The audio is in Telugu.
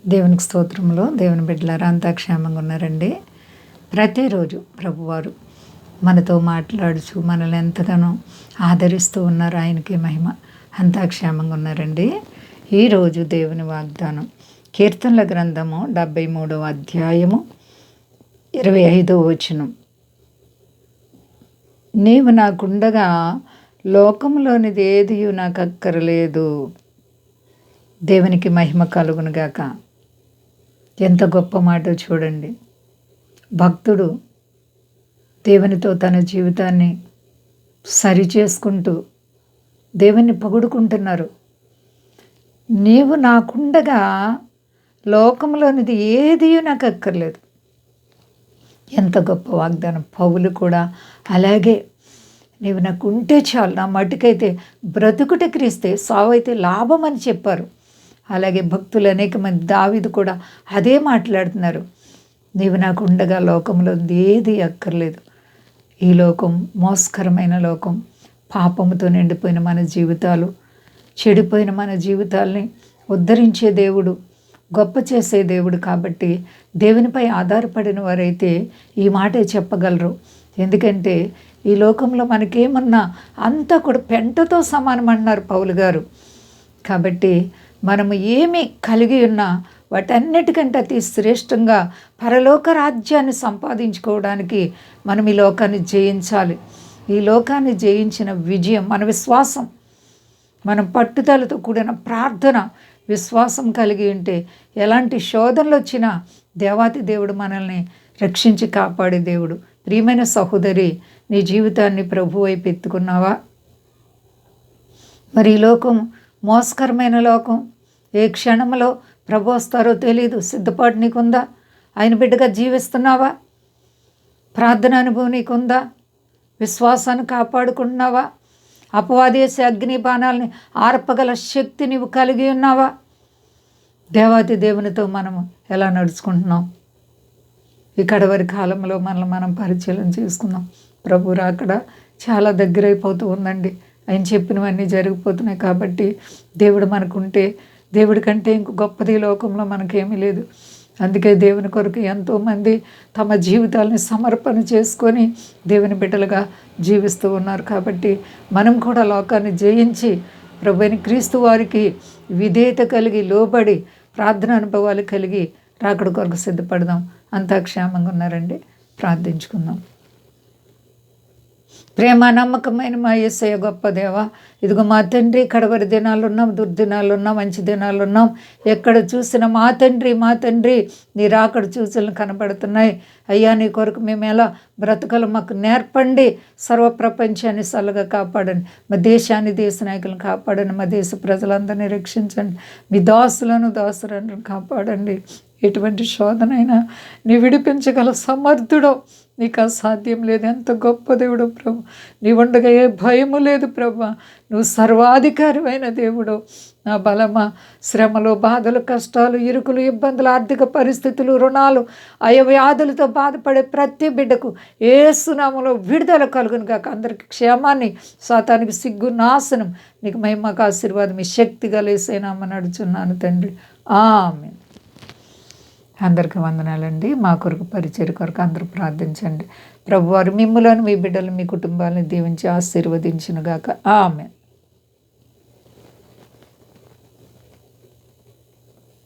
దేవునికి స్తోత్రంలో దేవుని బిడ్డలారా అంతా క్షేమంగా ఉన్నారండి. ప్రతిరోజు ప్రభువారు మనతో మాట్లాడుచు మనల్ని ఎంతగానో ఆదరిస్తూ ఉన్నారు. ఆయనకి మహిమ. అంతా క్షేమంగా ఉన్నారండి. ఈరోజు దేవుని వాగ్దానం కీర్తనల గ్రంథము 73వ అధ్యాయము 25వ వచనం. నీవు నాకుండగా లోకంలోనిది ఏది నాకు అక్కరలేదు. దేవునికి మహిమ కలుగునుగాక. ఎంత గొప్ప మాట చూడండి. భక్తుడు దేవునితో తన జీవితాన్ని సరిచేసుకుంటూ దేవుని పొగుడుకుంటున్నారు. నీవు నాకుండగా లోకంలోనిది ఏది నాకు అక్కర్లేదు. ఎంత గొప్ప వాగ్దానం. పౌలు కూడా అలాగే, నీవు నాకు ఉంటే చాలు, నా మటుకైతే బ్రతుకుట క్రీస్తే, సావైతే లాభం అని చెప్పారు. అలాగే భక్తులు అనేక మంది, దావీదు కూడా అదే మాట్లాడుతున్నారు. నీవు నాకు ఉండగా లోకంలో ఏది అక్కర్లేదు. ఈ లోకం మోసకరమైన లోకం, పాపముతో నిండిపోయిన మన జీవితాలు, చెడిపోయిన మన జీవితాల్ని ఉద్ధరించే దేవుడు, గొప్ప చేసే దేవుడు. కాబట్టి దేవునిపై ఆధారపడిన వారైతే ఈ మాటే చెప్పగలరు. ఎందుకంటే ఈ లోకంలో మనకేమన్నా అంతా కూడా పెంటతో సమానం అన్నారు పౌలు గారు. కాబట్టి మనము ఏమి కలిగి ఉన్నా వాటన్నిటికంటే అతి శ్రేష్టంగా పరలోక రాజ్యాన్ని సంపాదించుకోవడానికి మనం ఈ లోకాన్ని జయించాలి. ఈ లోకాన్ని జయించిన విజయం మన విశ్వాసం, మనం పట్టుదలతో కూడిన ప్రార్థన, విశ్వాసం కలిగి ఉంటే ఎలాంటి శోధనలు వచ్చినా దేవాతి దేవుడు మనల్ని రక్షించి కాపాడే దేవుడు. ప్రియమైన సహోదరి, నీ జీవితాన్ని ప్రభు వైపు ఎత్తుకున్నావా? మరి ఈ లోకం మోసకరమైన లోకం, ఏ క్షణంలో ప్రభు వస్తారో తెలీదు. సిద్ధపాటు నీకుందా? ఆయన బిడ్డగా జీవిస్తున్నావా? ప్రార్థన అనుభవం నీకుందా? విశ్వాసాన్ని కాపాడుకుంటున్నావా? అపవాదేశ అగ్ని బాణాలని ఆర్పగల శక్తి నీవు కలిగి ఉన్నావా? దేవాతి దేవునితో మనము ఎలా నడుచుకుంటున్నాం? ఈ కడవరి కాలంలో మనల్ని మనం పరిశీలన చేసుకుందాం. ప్రభు రాకడ చాలా దగ్గరైపోతూ ఉందండి. ఆయన చెప్పినవన్నీ జరిగిపోతున్నాయి. కాబట్టి దేవుడు మనకుంటే, దేవుడి కంటే ఇంకో గొప్పది లోకంలో మనకేమీ లేదు. అందుకే దేవుని కొరకు ఎంతోమంది తమ జీవితాలని సమర్పణ చేసుకొని దేవుని బిడ్డలుగా జీవిస్తూ ఉన్నారు. కాబట్టి మనం కూడా లోకాన్ని జయించి ప్రభువైన క్రీస్తు వారికి విధేయత కలిగి, లోబడి, ప్రార్థన అనుభవాలు కలిగి రాకడ కొరకు సిద్ధపడదాం. అంతా క్షేమంగా ఉన్నారండి. ప్రార్థించుకుందాం. ప్రేమ నమ్మకమైన మా యేసయ్య గొప్ప దేవా, ఇదిగో మా తండ్రి, కడవరి దినాలు ఉన్నాం, దుర్దినాలు ఉన్నాం, మంచి దినాలు ఉన్నాం. ఎక్కడ చూసినా మా తండ్రి, మా తండ్రి నీ రాకడ సూచనలు కనబడుతున్నాయి. అయ్యా, నీ కొరకు మేము ఎలా బ్రతకలు మాకు నేర్పండి. సర్వ ప్రపంచాన్ని చల్లగా కాపాడండి. మా దేశాన్ని, దేశ నాయకులను కాపాడండి. మా దేశ ప్రజలందరినీ రక్షించండి. మీ దాసులను కాపాడండి. ఎటువంటి శోధనైనా నీ విడిపించగల సమర్థుడో, నీకు అసాధ్యం లేదు. ఎంత గొప్ప దేవుడు ప్రభు. నీ ఉండగా ఏ భయము లేదు ప్రభు. నువ్వు సర్వాధికారమైన దేవుడు. నా బలమా, శ్రమలు, బాధలు, కష్టాలు, ఇరుకులు, ఇబ్బందులు, ఆర్థిక పరిస్థితులు, రుణాలు, వ్యాధులతో బాధపడే ప్రతి బిడ్డకు యేసు నామములో విడుదల కలుగును గాక. అందరికి క్షేమాన్ని, సాతానికి సిగ్గు, నాశనం, నీకు మహిమకు ఆశీర్వాదం, ఈ శక్తి గలేసేనామని నడుచున్నాను తండ్రి. ఆమేన్. అందరికీ వందనాలండి. మా కొరకు, పరిచర్య కొరకు అందరూ ప్రార్థించండి. ప్రభువారు మిమ్ములను, మీ బిడ్డలు, మీ కుటుంబాలను దీవించి ఆశీర్వదించునుగాక. ఆమేన్.